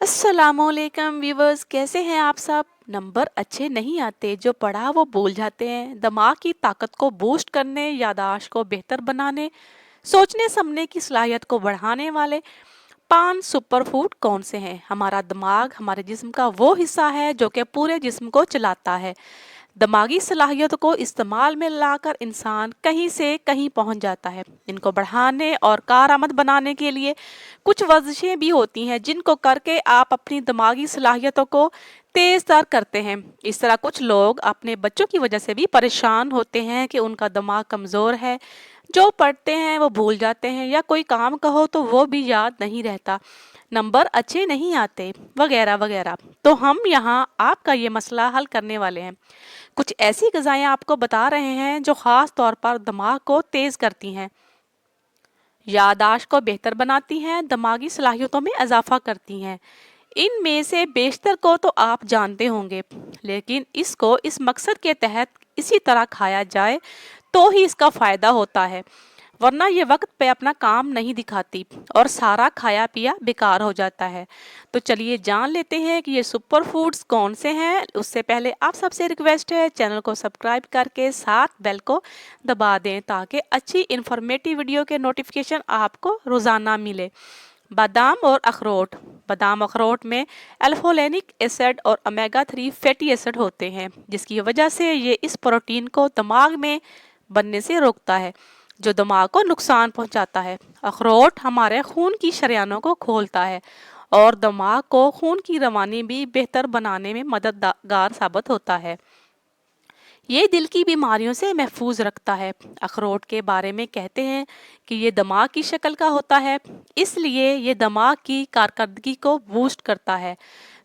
अस्सलामुअलैकुम व्यूवर्स, कैसे हैं आप सब। नंबर अच्छे नहीं आते, जो पढ़ा वो भूल जाते हैं। दिमाग की ताकत को बूस्ट करने, याददाश्त को बेहतर बनाने, सोचने समझने की सलाहियत को बढ़ाने वाले 5 सुपर फूड कौन से हैं। हमारा दिमाग हमारे जिस्म का वो हिस्सा है जो कि पूरे जिस्म को चलाता है। दिमागी सलाहियत को इस्तेमाल में लाकर इंसान कहीं से कहीं पहुंच जाता है। इनको बढ़ाने और कारआमद बनाने के लिए कुछ वर्जिशें भी होती हैं जिनको करके आप अपनी दिमागी सलाहियतों को तेज तर करते हैं। इस तरह कुछ लोग अपने बच्चों की वजह से भी परेशान होते हैं कि उनका दिमाग कमज़ोर है, जो पढ़ते हैं वो भूल जाते हैं, या कोई काम कहो तो वो भी याद नहीं रहता, नंबर अच्छे नहीं आते, वगैरह वगैरह। तो हम यहाँ आपका ये मसला हल करने वाले हैं। कुछ ऐसी ग़िज़ाएँ आपको बता रहे हैं जो ख़ास तौर पर दिमाग को तेज़ करती हैं, याददाश्त को बेहतर बनाती हैं, दिमागी सलाहियतों में इजाफा करती हैं। इनमें से बेशतर को तो आप जानते होंगे, लेकिन इसको इस मकसद के तहत इसी तरह खाया जाए तो ही इसका फ़ायदा होता है, वरना ये वक्त पे अपना काम नहीं दिखाती और सारा खाया पिया बेकार हो जाता है। तो चलिए जान लेते हैं कि ये सुपर फूड्स कौन से हैं। उससे पहले आप सबसे रिक्वेस्ट है, चैनल को सब्सक्राइब करके साथ बेल को दबा दें ताकि अच्छी इन्फॉर्मेटिव वीडियो के नोटिफिकेशन आपको रोज़ाना मिले। बादाम और अखरोट। बादाम अखरोट में अल्फोलेनिक एसिड और ओमेगा 3 फैटी एसिड होते हैं, जिसकी वजह से ये इस प्रोटीन को दिमाग में बनने से रोकता है, जो दिमाग को नुकसान पहुंचाता है। अखरोट हमारे खून की शरियानों को खोलता है और दिमाग को खून की रवानी भी बेहतर बनाने में मददगार साबित होता है। ये दिल की बीमारियों से महफूज रखता है। अखरोट के बारे में कहते हैं कि ये दिमाग की शक्ल का होता है, इसलिए ये दिमाग की कारकर्दगी को बूस्ट करता है।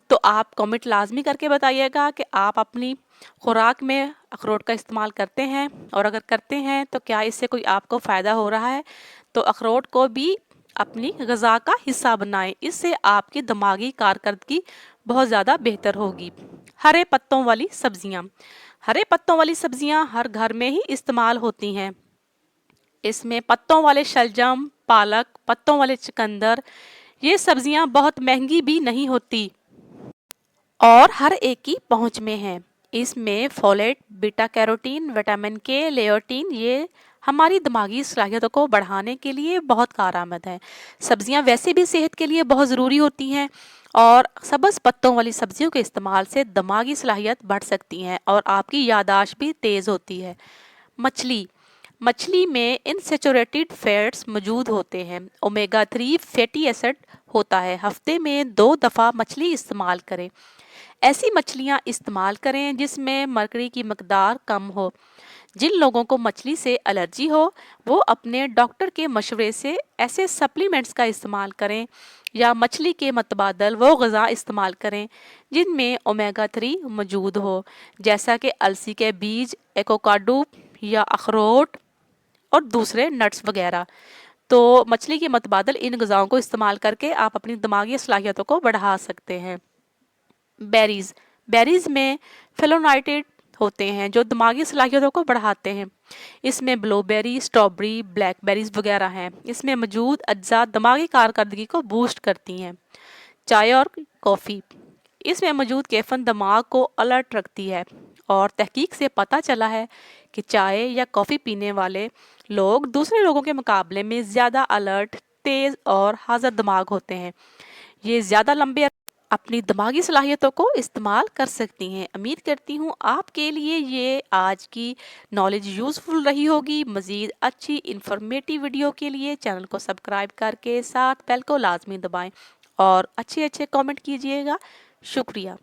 तो आप कमेंट लाजमी करके बताइएगा कि आप अपनी खुराक में अखरोट का इस्तेमाल करते हैं, और अगर करते हैं तो क्या इससे कोई आपको फ़ायदा हो रहा है। तो अखरोट को भी अपनी ग़िज़ा का हिस्सा बनाएं, इससे आपकी दिमागी कारकर्दगी बहुत ज़्यादा बेहतर होगी। हरे पत्तों वाली सब्जियां। हरे पत्तों वाली सब्जियां हर घर में ही इस्तेमाल होती हैं। इसमें पत्तों वाले शलजम, पालक, पत्तों वाले चुकंदर, ये सब्जियां बहुत महंगी भी नहीं होती और हर एक की पहुंच में है। इसमें फोलेट, बीटा कैरोटीन, विटामिन के, लेयोटीन, ये हमारी दिमागी सलाहियतों को बढ़ाने के लिए बहुत कारआमद है। सब्जियां वैसे भी सेहत के लिए बहुत ज़रूरी होती हैं, और सब्ज़ पत्तों वाली सब्जियों के इस्तेमाल से दिमागी सलाहियत बढ़ सकती हैं और आपकी याददाश्त भी तेज़ होती है। मछली। मछली में इनसेचुरेटेड फैट्स मौजूद होते हैं। ओमेगा 3 फैटी एसिड होता है। हफ्ते में 2 दफ़ा मछली इस्तेमाल करें। ऐसी मछलियां इस्तेमाल करें जिसमें मरकरी की मकदार कम हो। जिन लोगों को मछली से एलर्जी हो वो अपने डॉक्टर के मशवरे से ऐसे सप्लीमेंट्स का इस्तेमाल करें, या मछली के मतबादल वो ग़िज़ा इस्तेमाल करें जिनमें ओमेगा 3 मौजूद हो, जैसा कि अलसी के बीज, एवोकाडो या अखरोट और दूसरे नट्स वगैरह। तो मछली के मतबादल इन ग़िज़ाओं को इस्तेमाल करके आप अपनी दिमागी सलाहियतों को बढ़ा सकते हैं। बेरीज। बेरीज में फ्लोनाइटेड होते हैं जो दिमागी सलाहियतों को बढ़ाते हैं। इसमें ब्लूबेरी, स्ट्रॉबेरी, ब्लैकबेरीज वगैरह हैं। इसमें मौजूद अज्जा दिमागी कारकर्दगी को बूस्ट करती हैं। चाय और कॉफ़ी। इसमें मौजूद कैफीन दिमाग को अलर्ट रखती है, और तहकीक से पता चला है कि चाय या कॉफ़ी पीने वाले लोग दूसरे लोगों के मुकाबले में ज़्यादा अलर्ट, तेज़ और हाज़िर दिमाग होते हैं। ये ज़्यादा लंबे अपनी दिमागी सलाहियतों को इस्तेमाल कर सकती हैं। उम्मीद करती हूँ आपके लिए ये आज की नॉलेज यूज़फुल रही होगी। मज़ीद अच्छी इन्फॉर्मेटिव वीडियो के लिए चैनल को सब्सक्राइब करके साथ बेल को लाजमी दबाएं और अच्छे अच्छे कमेंट कीजिएगा। शुक्रिया।